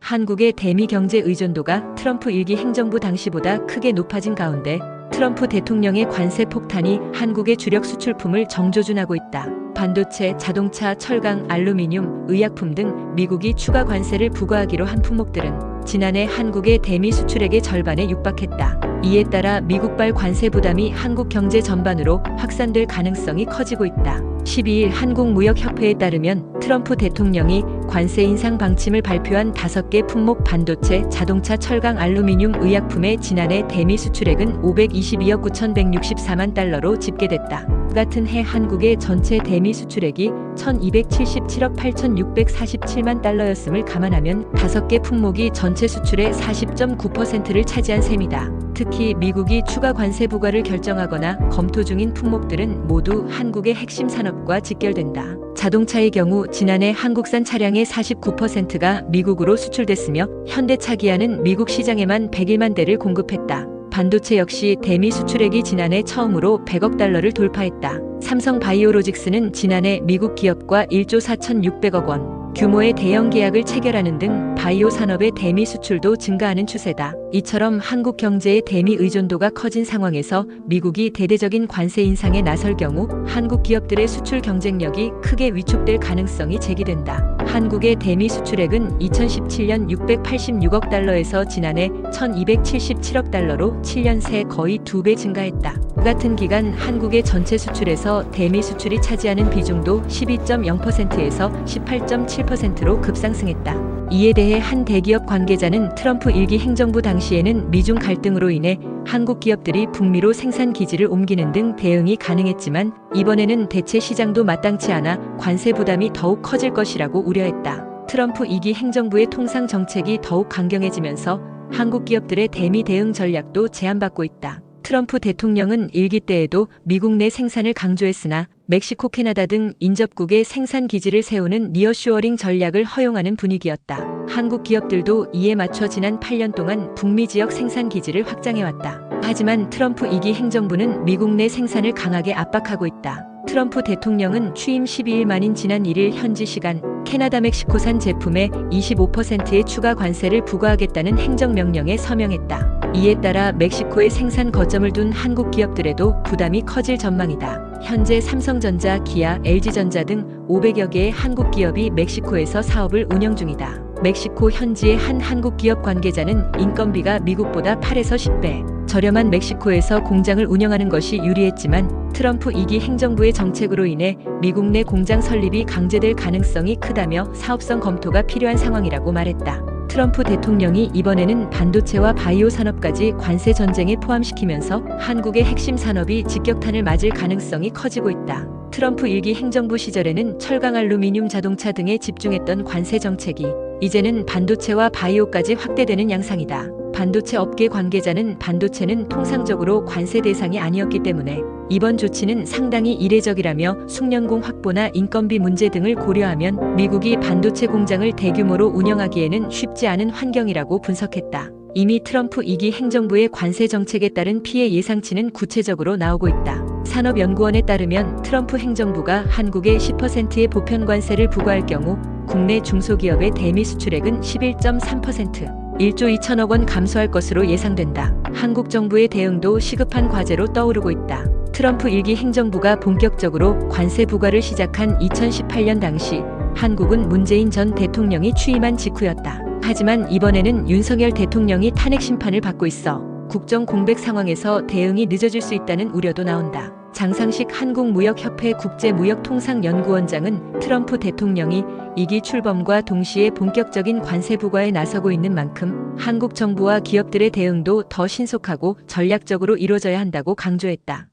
한국의 대미 경제 의존도가 트럼프 1기 행정부 당시보다 크게 높아진 가운데 트럼프 대통령의 관세 폭탄이 한국의 주력 수출품을 정조준하고 있다. 반도체, 자동차, 철강, 알루미늄, 의약품 등 미국이 추가 관세를 부과하기로 한 품목들은 지난해 한국의 대미 수출액의 절반에 육박했다. 이에 따라 미국발 관세 부담이 한국 경제 전반으로 확산될 가능성이 커지고 있다. 12일 한국무역협회에 따르면 트럼프 대통령이 관세 인상 방침을 발표한 5개 품목 반도체, 자동차, 철강, 알루미늄, 의약품의 지난해 대미 수출액은 522억 9,164만 달러로 집계됐다. 같은 해 한국의 전체 대미 수출액이 1,277억 8,647만 달러였음을 감안하면 5개 품목이 전체 수출의 40.9%를 차지한 셈이다. 특히 미국이 추가 관세 부과를 결정하거나 검토 중인 품목들은 모두 한국의 핵심 산업과 직결된다. 자동차의 경우 지난해 한국산 차량의 49%가 미국으로 수출됐으며 현대차 기아는 미국 시장에만 101만 대를 공급했다. 반도체 역시 대미 수출액이 지난해 처음으로 100억 달러를 돌파했다. 삼성 바이오로직스는 지난해 미국 기업과 1조 4,600억 원 규모의 대형 계약을 체결하는 등 바이오 산업의 대미 수출도 증가하는 추세다. 이처럼 한국 경제의 대미 의존도가 커진 상황에서 미국이 대대적인 관세 인상에 나설 경우 한국 기업들의 수출 경쟁력이 크게 위축될 가능성이 제기된다. 한국의 대미 수출액은 2017년 686억 달러에서 지난해 1277억 달러로 7년 새 거의 2배 증가했다. 같은 기간 한국의 전체 수출에서 대미 수출이 차지하는 비중도 12.0%에서 18.7%로 급상승했다. 이에 대해 한 대기업 관계자는 트럼프 1기 행정부 당시에는 미중 갈등으로 인해 한국 기업들이 북미로 생산 기지를 옮기는 등 대응이 가능했지만 이번에는 대체 시장도 마땅치 않아 관세 부담이 더욱 커질 것이라고 우려했다. 트럼프 2기 행정부의 통상 정책이 더욱 강경해지면서 한국 기업들의 대미 대응 전략도 제한받고 있다. 트럼프 대통령은 1기 때에도 미국 내 생산을 강조했으나 멕시코, 캐나다 등 인접국에 생산 기지를 세우는 니어쇼어링 전략을 허용하는 분위기였다. 한국 기업들도 이에 맞춰 지난 8년 동안 북미 지역 생산 기지를 확장해왔다. 하지만 트럼프 2기 행정부는 미국 내 생산을 강하게 압박하고 있다. 트럼프 대통령은 취임 12일 만인 지난 1일 현지 시간 캐나다 멕시코산 제품에 25%의 추가 관세를 부과하겠다는 행정명령에 서명했다. 이에 따라 멕시코에 생산 거점을 둔 한국 기업들에도 부담이 커질 전망이다. 현재 삼성전자, 기아, LG전자 등 500여 개의 한국 기업이 멕시코에서 사업을 운영 중이다. 멕시코 현지의 한 한국 기업 관계자는 인건비가 미국보다 8에서 10배 저렴한 멕시코에서 공장을 운영하는 것이 유리했지만 트럼프 2기 행정부의 정책으로 인해 미국 내 공장 설립이 강제될 가능성이 크다며 사업성 검토가 필요한 상황이라고 말했다. 트럼프 대통령이 이번에는 반도체와 바이오 산업까지 관세 전쟁에 포함시키면서 한국의 핵심 산업이 직격탄을 맞을 가능성이 커지고 있다. 트럼프 1기 행정부 시절에는 철강, 알루미늄, 자동차 등에 집중했던 관세 정책이 이제는 반도체와 바이오까지 확대되는 양상이다. 반도체 업계 관계자는 반도체는 통상적으로 관세 대상이 아니었기 때문에 이번 조치는 상당히 이례적이라며 숙련공 확보나 인건비 문제 등을 고려하면 미국이 반도체 공장을 대규모로 운영하기에는 쉽지 않은 환경이라고 분석했다. 이미 트럼프 2기 행정부의 관세 정책에 따른 피해 예상치는 구체적으로 나오고 있다. 산업연구원에 따르면 트럼프 행정부가 한국에 10%의 보편 관세를 부과할 경우 국내 중소기업의 대미 수출액은 11.3%, 1조 2천억 원 감소할 것으로 예상된다. 한국 정부의 대응도 시급한 과제로 떠오르고 있다. 트럼프 1기 행정부가 본격적으로 관세 부과를 시작한 2018년 당시 한국은 문재인 전 대통령이 취임한 직후였다. 하지만 이번에는 윤석열 대통령이 탄핵 심판을 받고 있어 국정 공백 상황에서 대응이 늦어질 수 있다는 우려도 나온다. 장상식 한국무역협회 국제무역통상연구원장은 트럼프 대통령이 2기 출범과 동시에 본격적인 관세 부과에 나서고 있는 만큼 한국 정부와 기업들의 대응도 더 신속하고 전략적으로 이루어져야 한다고 강조했다.